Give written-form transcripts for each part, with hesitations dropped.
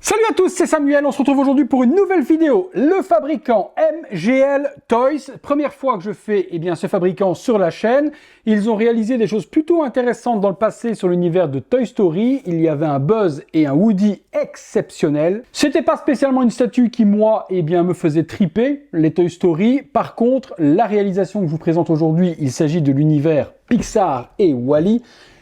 Salut à tous, c'est Samuel, on se retrouve aujourd'hui pour une nouvelle vidéo. Le fabricant MGL Toys, première fois que je fais ce fabricant sur la chaîne. Ils ont réalisé des choses plutôt intéressantes dans le passé sur l'univers de Toy Story. Il y avait un Buzz et un Woody exceptionnels. C'était pas spécialement une statue qui, moi, me faisait triper, les Toy Story. Par contre, la réalisation que je vous présente aujourd'hui, il s'agit de l'univers Pixar et Wall-E.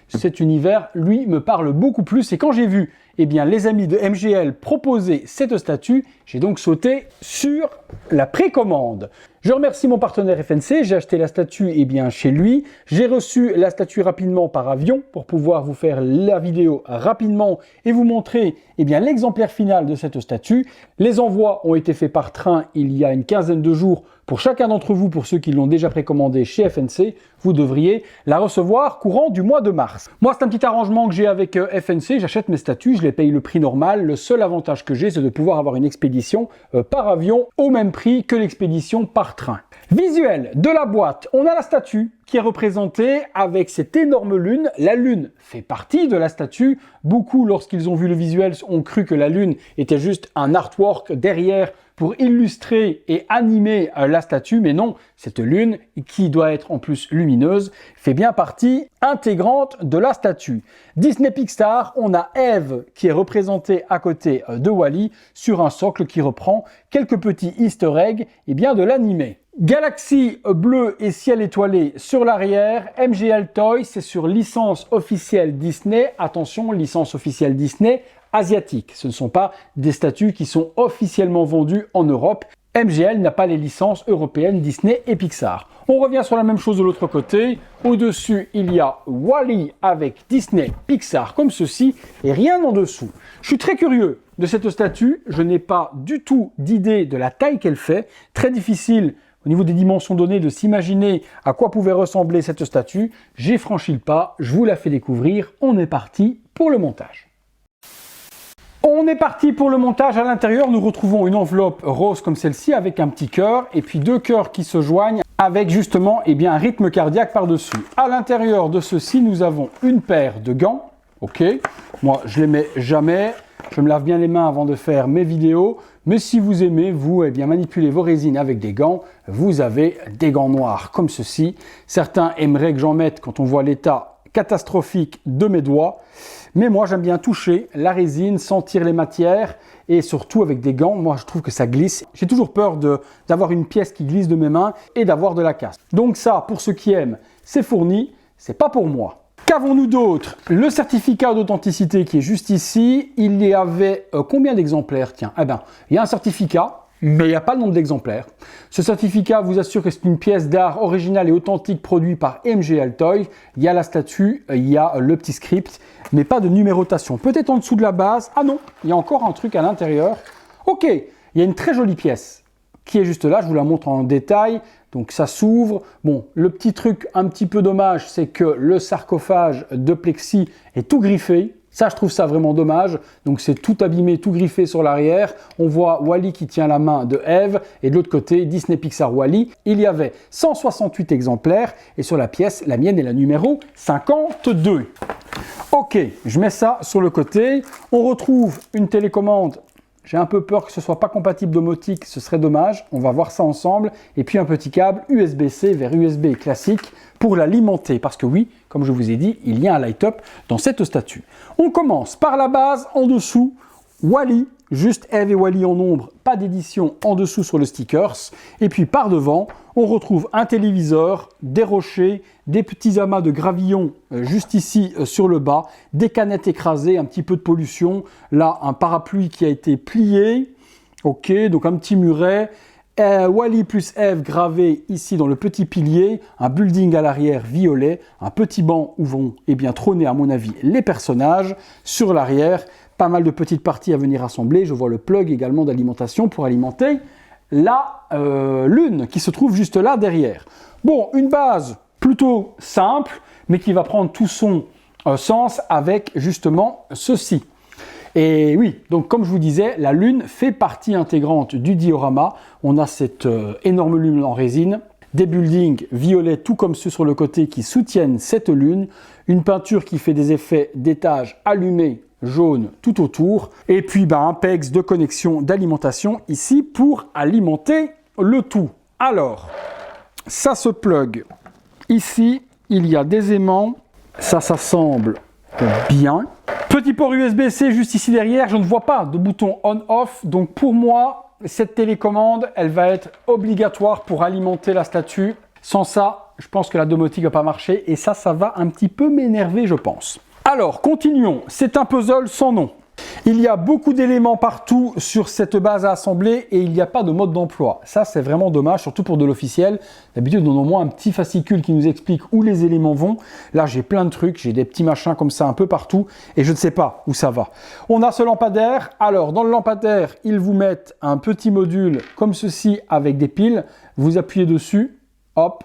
Cet univers, lui, me parle beaucoup plus. Et quand j'ai vu les amis de MGL proposer cette statue, j'ai donc sauté sur la précommande. Je remercie mon partenaire FNC, j'ai acheté la statue chez lui. J'ai reçu la statue rapidement par avion pour pouvoir vous faire la vidéo rapidement et vous montrer l'exemplaire final de cette statue. Les envois ont été faits par train il y a une quinzaine de jours. Pour chacun d'entre vous, pour ceux qui l'ont déjà précommandé chez FNC, vous devriez la recevoir courant du mois de mars. Moi, c'est un petit arrangement que j'ai avec FNC. J'achète mes statues, je les paye le prix normal. Le seul avantage que j'ai, c'est de pouvoir avoir une expédition par avion au même prix que l'expédition par train. Visuel de la boîte, on a la statue qui est représentée avec cette énorme lune. La lune fait partie de la statue. Beaucoup, lorsqu'ils ont vu le visuel, ont cru que la lune était juste un artwork derrière pour illustrer et animer la statue, mais non, cette lune, qui doit être en plus lumineuse, fait bien partie intégrante de la statue. Disney Pixar, on a Eve qui est représentée à côté de Wall-E sur un socle qui reprend quelques petits easter eggs de l'animé. Galaxie bleu et ciel étoilé sur l'arrière. MGL Toys, c'est sur licence officielle Disney. Attention, licence officielle Disney asiatique. Ce ne sont pas des statues qui sont officiellement vendues en Europe. MGL n'a pas les licences européennes Disney et Pixar. On revient sur la même chose de l'autre côté. Au-dessus, il y a Wall-E avec Disney Pixar comme ceci et rien en dessous. Je suis très curieux de cette statue. Je n'ai pas du tout d'idée de la taille qu'elle fait. Très difficile au niveau des dimensions données de s'imaginer à quoi pouvait ressembler cette statue. J'ai franchi le pas, je vous la fais découvrir. On est parti pour le montage. On est parti pour le montage. À l'intérieur, nous retrouvons une enveloppe rose comme celle-ci avec un petit cœur et puis deux cœurs qui se joignent avec justement un rythme cardiaque par-dessus. À l'intérieur de ceci, nous avons une paire de gants. Ok, moi je les mets jamais. Je me lave bien les mains avant de faire mes vidéos. Mais si vous aimez, vous, manipuler vos résines avec des gants, vous avez des gants noirs comme ceci. Certains aimeraient que j'en mette quand on voit l'état catastrophique de mes doigts. Mais moi, j'aime bien toucher la résine, sentir les matières et surtout avec des gants, moi, je trouve que ça glisse. J'ai toujours peur d'avoir une pièce qui glisse de mes mains et d'avoir de la casse. Donc ça, pour ceux qui aiment, c'est fourni. C'est pas pour moi. Qu'avons-nous d'autre? Le certificat d'authenticité qui est juste ici. Il y avait combien d'exemplaires? Tiens, il y a un certificat, mais il n'y a pas le nombre d'exemplaires. Ce certificat vous assure que c'est une pièce d'art originale et authentique produite par MGL Toys. Il y a la statue, il y a le petit script, mais pas de numérotation. Peut-être en dessous de la base. Ah non, il y a encore un truc à l'intérieur. Ok, il y a une très jolie pièce qui est juste là. Je vous la montre en détail. Donc ça s'ouvre. Bon, le petit truc un petit peu dommage, c'est que le sarcophage de plexi est tout griffé. Ça, je trouve ça vraiment dommage. Donc c'est tout abîmé, tout griffé sur l'arrière. On voit Wall-E qui tient la main de Eve et de l'autre côté, Disney Pixar Wall-E. Il y avait 168 exemplaires et sur la pièce, la mienne est la numéro 52. Ok, je mets ça sur le côté. On retrouve une télécommande. J'ai un peu peur que ce soit pas compatible domotique, ce serait dommage. On va voir ça ensemble. Et puis un petit câble USB-C vers USB classique pour l'alimenter. Parce que oui, comme je vous ai dit, il y a un light-up dans cette statue. On commence par la base, en dessous, Wall-E, juste Eve et Wall-E en ombre, pas d'édition en dessous sur le stickers. Et puis par devant, on retrouve un téléviseur, des rochers, des petits amas de gravillons juste ici sur le bas, des canettes écrasées, un petit peu de pollution. Là, un parapluie qui a été plié. Ok, donc un petit muret. Wall-E plus Eve gravé ici dans le petit pilier, un building à l'arrière violet, un petit banc où vont trôner à mon avis les personnages. Sur l'arrière, pas mal de petites parties à venir assembler. Je vois le plug également d'alimentation pour alimenter la lune qui se trouve juste là derrière. Bon, une base plutôt simple, mais qui va prendre tout son sens avec justement ceci. Et oui, donc comme je vous disais, la lune fait partie intégrante du diorama. On a cette énorme lune en résine, des buildings violets tout comme ceux sur le côté qui soutiennent cette lune, une peinture qui fait des effets d'étage allumés jaune tout autour. Et puis un PEX de connexion d'alimentation ici pour alimenter le tout. Alors, ça se plug. Ici, il y a des aimants. Ça s'assemble bien. Petit port USB-C juste ici derrière. Je ne vois pas de bouton on-off. Donc pour moi, cette télécommande, elle va être obligatoire pour alimenter la statue. Sans ça, je pense que la domotique ne va pas marcher. Et ça va un petit peu m'énerver, je pense. Alors, continuons. C'est un puzzle sans nom. Il y a beaucoup d'éléments partout sur cette base à assembler et il n'y a pas de mode d'emploi. Ça, c'est vraiment dommage, surtout pour de l'officiel. D'habitude, on a au moins un petit fascicule qui nous explique où les éléments vont. Là, j'ai plein de trucs, j'ai des petits machins comme ça un peu partout et je ne sais pas où ça va. On a ce lampadaire. Alors, dans le lampadaire, ils vous mettent un petit module comme ceci avec des piles. Vous appuyez dessus, hop,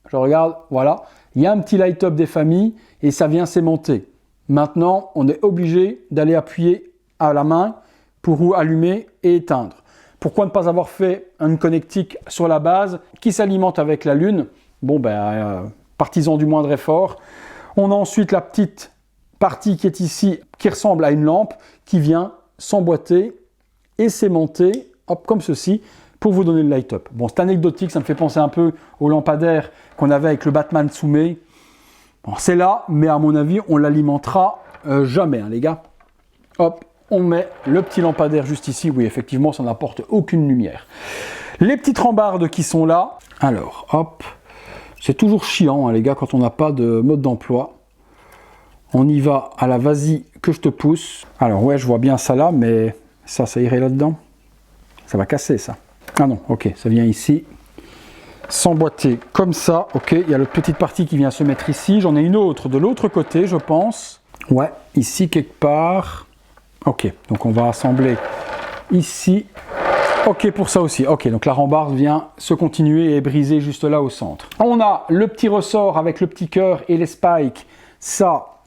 je regarde, voilà. Il y a un petit light-up des familles et ça vient s'aimanter. Maintenant, on est obligé d'aller appuyer à la main pour allumer et éteindre. Pourquoi ne pas avoir fait une connectique sur la base qui s'alimente avec la lune? Bon, partisan du moindre effort. On a ensuite la petite partie qui est ici, qui ressemble à une lampe, qui vient s'emboîter et s'aimanter, hop, comme ceci, pour vous donner le light-up. Bon, c'est anecdotique, ça me fait penser un peu au lampadaire qu'on avait avec le Batman Tsume. Bon, c'est là, mais à mon avis, on l'alimentera jamais, hein, les gars. Hop, on met le petit lampadaire juste ici. Oui, effectivement, ça n'apporte aucune lumière. Les petites rambardes qui sont là. Alors, hop, c'est toujours chiant, hein, les gars, quand on n'a pas de mode d'emploi. On y va à la vas-y que je te pousse. Alors, ouais, je vois bien ça là, mais ça irait là-dedans. Ça va casser, ça. Ah non, ok, ça vient ici. S'emboîter comme ça, ok, il y a la petite partie qui vient se mettre ici, j'en ai une autre de l'autre côté, je pense. Ouais, ici quelque part. Ok, donc on va assembler ici. Ok, pour ça aussi. Ok, donc la rambarde vient se continuer et briser juste là au centre. On a le petit ressort avec le petit cœur et les spikes. Ça,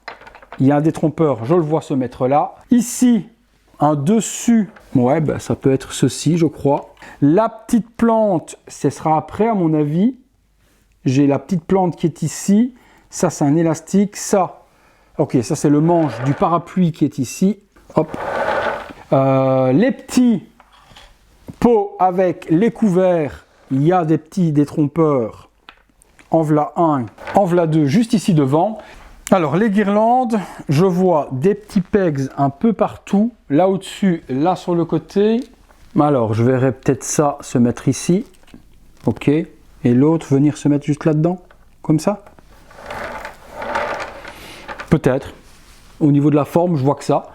il y a un détrompeur, je le vois se mettre là. Ici, un dessus. Ouais, ça peut être ceci, je crois. La petite plante, ce sera après à mon avis. J'ai la petite plante qui est ici. Ça, c'est un élastique. Ça, ok, ça c'est le manche du parapluie qui est ici. Hop. Les petits pots avec les couverts. Il y a des petits détrompeurs. En voilà un, en voilà deux, juste ici devant. Alors les guirlandes, je vois des petits pegs un peu partout. Là au-dessus, là sur le côté. Alors, je verrai peut-être ça se mettre ici. Ok. Et l'autre venir se mettre juste là-dedans. Comme ça. Peut-être. Au niveau de la forme, je vois que ça.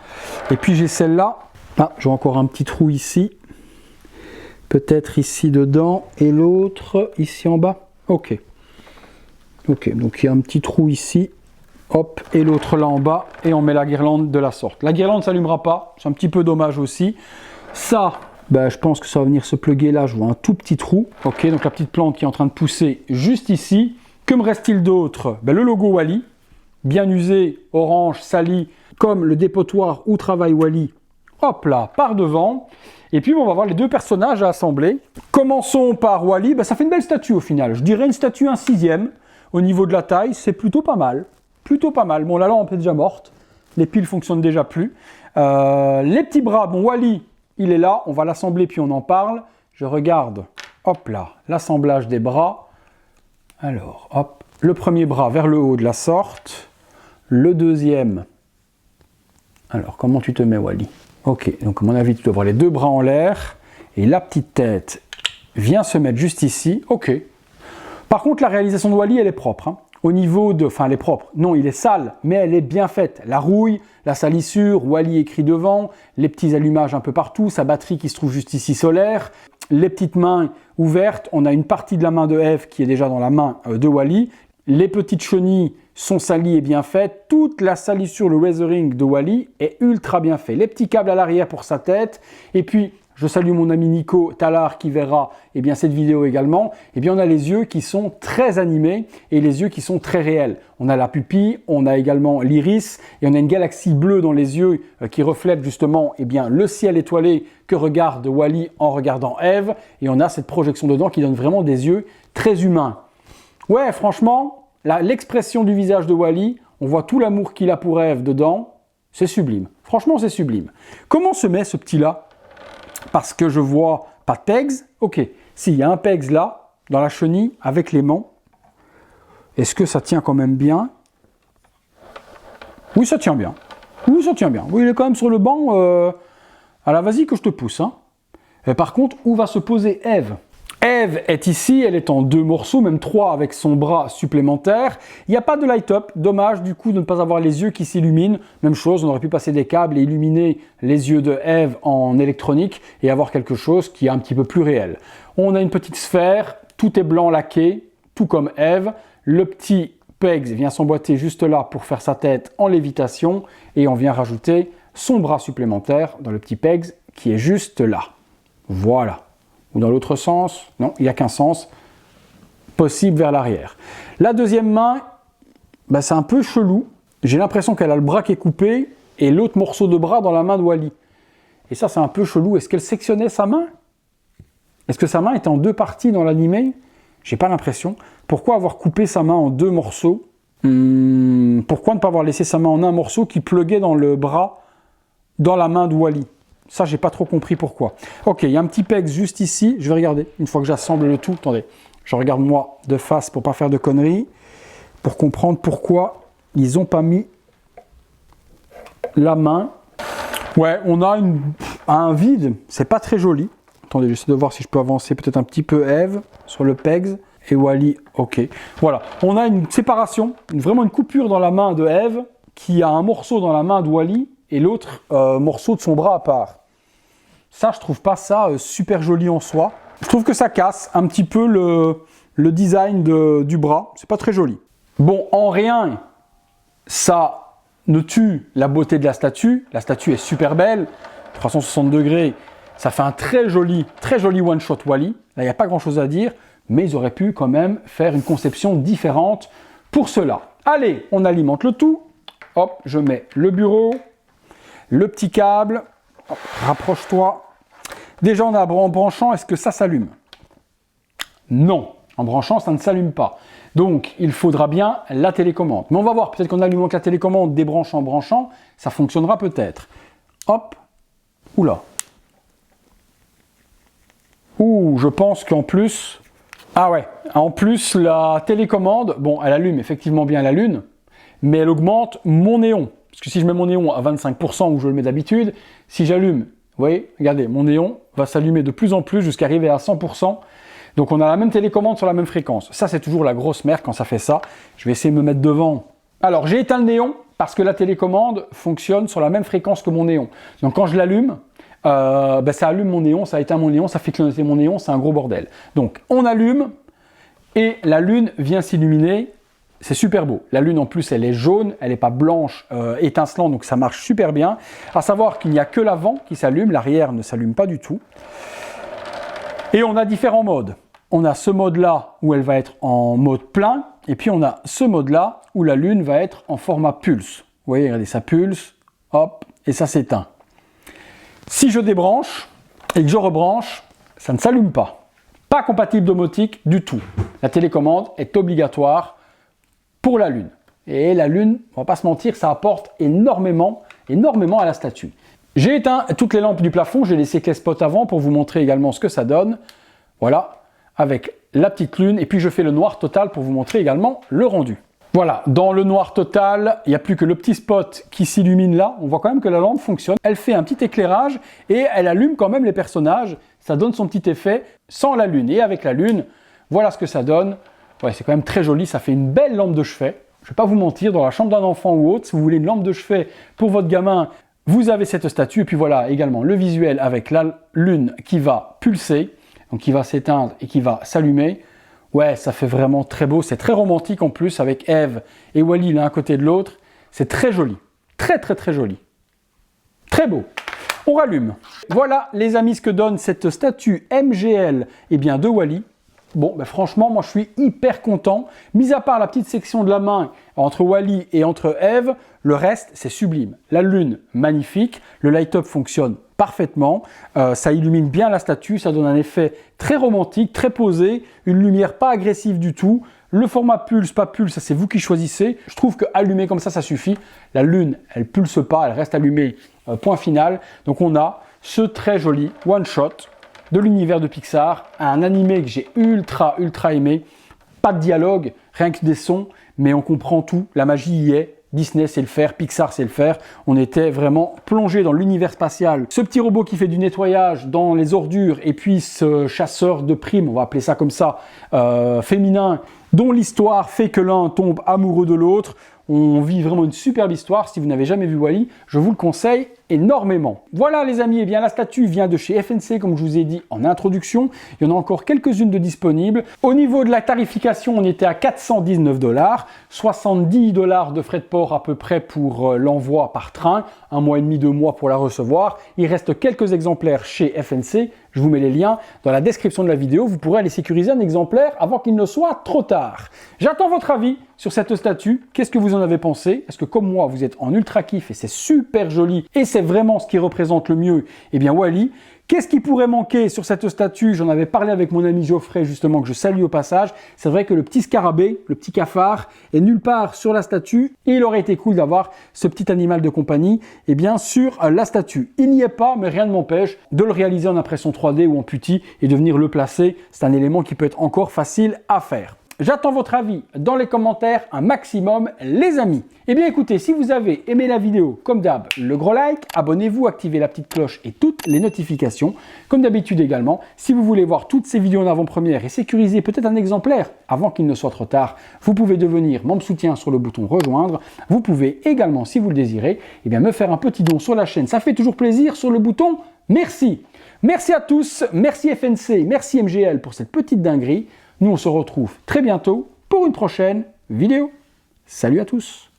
Et puis j'ai celle-là. Ah, j'ai encore un petit trou ici. Peut-être ici dedans. Et l'autre ici en bas. Ok. Ok, donc il y a un petit trou ici. Hop, et l'autre là en bas. Et on met la guirlande de la sorte. La guirlande ne s'allumera pas. C'est un petit peu dommage aussi. Ça... je pense que ça va venir se plugger là, je vois un tout petit trou. Ok, donc la petite plante qui est en train de pousser juste ici. Que me reste-t-il d'autre? Le logo Wally, bien usé, orange, sali, comme le dépotoir où travaille Wally. Hop là, par devant. Et puis on va voir les deux personnages à assembler. Commençons par Wally, ça fait une belle statue au final. Je dirais une statue 1/6. Au niveau de la taille, c'est plutôt pas mal. Plutôt pas mal. Bon, la lampe est déjà morte. Les piles fonctionnent déjà plus. Les petits bras, bon, Wally... il est là, on va l'assembler puis on en parle. Je regarde, hop là, l'assemblage des bras. Alors, hop, le premier bras vers le haut de la sorte. Le deuxième. Alors, comment tu te mets, Wally? Ok, donc à mon avis, tu dois avoir les deux bras en l'air. Et la petite tête vient se mettre juste ici. Ok. Par contre, la réalisation de Wally, elle est propre. Hein. Au niveau de... Enfin, elle est propre. Non, il est sale, mais elle est bien faite. La rouille, la salissure, Wally écrit devant, les petits allumages un peu partout, sa batterie qui se trouve juste ici solaire, les petites mains ouvertes. On a une partie de la main de Eve qui est déjà dans la main de Wally. Les petites chenilles sont salies et bien faites. Toute la salissure, le weathering de Wally est ultra bien fait. Les petits câbles à l'arrière pour sa tête. Et puis... je salue mon ami Nico Talar qui verra cette vidéo également. On a les yeux qui sont très animés et les yeux qui sont très réels. On a la pupille, on a également l'iris et on a une galaxie bleue dans les yeux qui reflète justement le ciel étoilé que regarde Wally en regardant Eve. Et on a cette projection dedans qui donne vraiment des yeux très humains. Ouais, franchement, l'expression du visage de Wally, on voit tout l'amour qu'il a pour Eve dedans. C'est sublime. Franchement, c'est sublime. Comment se met ce petit-là? Parce que je vois pas de pegs. Ok, s'il y a un pegs là, dans la chenille, avec l'aimant, est-ce que ça tient quand même bien? Oui, ça tient bien. Oui, ça tient bien. Oui, il est quand même sur le banc. À la vas-y que je te pousse. Hein. Et par contre, où va se poser Eve? Eve est ici, elle est en 2 morceaux, même 3 avec son bras supplémentaire. Il n'y a pas de light-up, dommage du coup de ne pas avoir les yeux qui s'illuminent. Même chose, on aurait pu passer des câbles et illuminer les yeux de Eve en électronique et avoir quelque chose qui est un petit peu plus réel. On a une petite sphère, tout est blanc laqué, tout comme Eve. Le petit pegs vient s'emboîter juste là pour faire sa tête en lévitation et on vient rajouter son bras supplémentaire dans le petit pegs qui est juste là. Voilà. Ou dans l'autre sens, non, il n'y a qu'un sens possible vers l'arrière. La deuxième main, bah, c'est un peu chelou. J'ai l'impression qu'elle a le bras qui est coupé et l'autre morceau de bras dans la main de Wally. Et ça, c'est un peu chelou. Est-ce qu'elle sectionnait sa main? Est-ce que sa main était en 2 parties dans l'animé? J'ai pas l'impression. Pourquoi avoir coupé sa main en 2 morceaux? Pourquoi ne pas avoir laissé sa main en un morceau qui pluguait dans le bras, dans la main de Wally? Ça, j'ai pas trop compris pourquoi. Ok, il y a un petit pegs juste ici. Je vais regarder, une fois que j'assemble le tout. Attendez, je regarde moi de face pour pas faire de conneries. Pour comprendre pourquoi ils ont pas mis la main. Ouais, on a un vide. C'est pas très joli. Attendez, j'essaie de voir si je peux avancer peut-être un petit peu Eve sur le pegs. Et Wally, ok. Voilà, on a une séparation, vraiment une coupure dans la main de Eve qui a un morceau dans la main de Wally et l'autre morceau de son bras à part. Ça, je trouve pas ça super joli en soi. Je trouve que ça casse un petit peu le design du bras. C'est pas très joli. Bon, en rien, ça ne tue la beauté de la statue. La statue est super belle. 360 degrés, ça fait un très joli one-shot Wally. Là, il n'y a pas grand-chose à dire. Mais ils auraient pu quand même faire une conception différente pour cela. Allez, on alimente le tout. Hop, je mets le bureau, le petit câble. Hop, rapproche-toi. Déjà, en branchant, est-ce que ça s'allume? Non, en branchant, ça ne s'allume pas. Donc, il faudra bien la télécommande. Mais on va voir, peut-être qu'en allumant la télécommande, débranchant, branchant, ça fonctionnera peut-être. Hop, oula. Ouh, je pense qu'en plus... Ah ouais, en plus, la télécommande, bon, elle allume effectivement bien la lune, mais elle augmente mon néon. Parce que si je mets mon néon à 25% où je le mets d'habitude, si j'allume, vous voyez, regardez, mon néon va s'allumer de plus en plus jusqu'à arriver à 100%. Donc on a la même télécommande sur la même fréquence. Ça, c'est toujours la grosse merde quand ça fait ça. Je vais essayer de me mettre devant. Alors, j'ai éteint le néon parce que la télécommande fonctionne sur la même fréquence que mon néon. Donc quand je l'allume, ça allume mon néon, ça éteint mon néon, ça fait clignoter mon néon, c'est un gros bordel. Donc on allume et la lune vient s'illuminer, c'est super beau. La lune en plus elle est jaune, elle n'est pas blanche, étincelante, donc ça marche super bien. À savoir qu'il n'y a que l'avant qui s'allume, l'arrière ne s'allume pas du tout. Et on a différents modes. On a ce mode-là où elle va être en mode plein, et puis on a ce mode-là où la lune va être en format pulse. Vous voyez, regardez, ça pulse, hop, et ça s'éteint. Si je débranche et que je rebranche, ça ne s'allume pas. Pas compatible domotique du tout. La télécommande est obligatoire pour la lune. Et la lune, on va pas se mentir, ça apporte énormément à la statue. J'ai éteint toutes les lampes du plafond, j'ai laissé que les spots avant pour vous montrer également ce que ça donne. Voilà, avec la petite lune. Et puis je fais le noir total pour vous montrer également le rendu. Voilà, dans le noir total, il n'y a plus que le petit spot qui s'illumine là. On voit quand même que la lampe fonctionne. Elle fait un petit éclairage et elle allume quand même les personnages. Ça donne son petit effet sans la lune. Et avec la lune, voilà ce que ça donne. Ouais, c'est quand même très joli. Ça fait une belle lampe de chevet. Je ne vais pas vous mentir, dans la chambre d'un enfant ou autre, si vous voulez une lampe de chevet pour votre gamin, vous avez cette statue. Et puis voilà également le visuel avec la lune qui va pulser, donc qui va s'éteindre et qui va s'allumer. Ouais, ça fait vraiment très beau, c'est très romantique en plus avec Eve et Wally l'un à côté de l'autre. C'est très joli, très joli. Très beau. On rallume. Voilà les amis ce que donne cette statue MGL de Wally. Bon, franchement, moi je suis hyper content. Mis à part la petite section de la main entre Wally et entre Eve, le reste c'est sublime. La lune, magnifique. Le light-up fonctionne parfaitement. Ça illumine bien la statue, ça donne un effet très romantique, très posé. Une lumière pas agressive du tout. Le format pulse, pas pulse, ça c'est vous qui choisissez. Je trouve que allumé comme ça suffit. La lune, elle pulse pas, elle reste allumée, point final. Donc on a ce très joli one-shot de l'univers de Pixar, un animé que j'ai ultra aimé. Pas de dialogue, rien que des sons, mais on comprend tout, la magie y est. Disney sait le faire, Pixar sait le faire. On était vraiment plongé dans l'univers spatial. Ce petit robot qui fait du nettoyage dans les ordures et puis ce chasseur de primes, on va appeler ça comme ça, féminin, dont l'histoire fait que l'un tombe amoureux de l'autre. On vit vraiment une superbe histoire. Si vous n'avez jamais vu Wall-E, je vous le conseille énormément. Voilà les amis, eh bien la statue vient de chez FNC comme je vous ai dit en introduction. Il y en a encore quelques-unes de disponibles. Au niveau de la tarification, on était à 419 $, 70 $ de frais de port à peu près pour l'envoi par train, 1 mois et demi, 2 mois pour la recevoir. Il reste quelques exemplaires chez FNC. Je vous mets les liens dans la description de la vidéo. Vous pourrez aller sécuriser un exemplaire avant qu'il ne soit trop tard. J'attends votre avis sur cette statue. Qu'est-ce que vous en avez pensé? Est-ce que comme moi, vous êtes en ultra kiff et c'est super joli et c'est vraiment ce qui représente le mieux? Eh bien Wall-E. Qu'est-ce qui pourrait manquer sur cette statue? J'en avais parlé avec mon ami Geoffrey, justement, que je salue au passage. C'est vrai que le petit scarabée, le petit cafard, est nulle part sur la statue. Et il aurait été cool d'avoir ce petit animal de compagnie, eh bien, sur la statue. Il n'y est pas, mais rien ne m'empêche de le réaliser en impression 3D ou en putty et de venir le placer. C'est un élément qui peut être encore facile à faire. J'attends votre avis dans les commentaires un maximum, les amis. Eh bien écoutez, si vous avez aimé la vidéo, comme d'hab, le gros like, abonnez-vous, activez la petite cloche et toutes les notifications. Comme d'habitude également, si vous voulez voir toutes ces vidéos en avant-première et sécuriser peut-être un exemplaire avant qu'il ne soit trop tard, vous pouvez devenir membre soutien sur le bouton rejoindre. Vous pouvez également, si vous le désirez, eh bien me faire un petit don sur la chaîne. Ça fait toujours plaisir sur le bouton merci. Merci à tous, merci FNC, merci MGL pour cette petite dinguerie. Nous, on se retrouve très bientôt pour une prochaine vidéo. Salut à tous!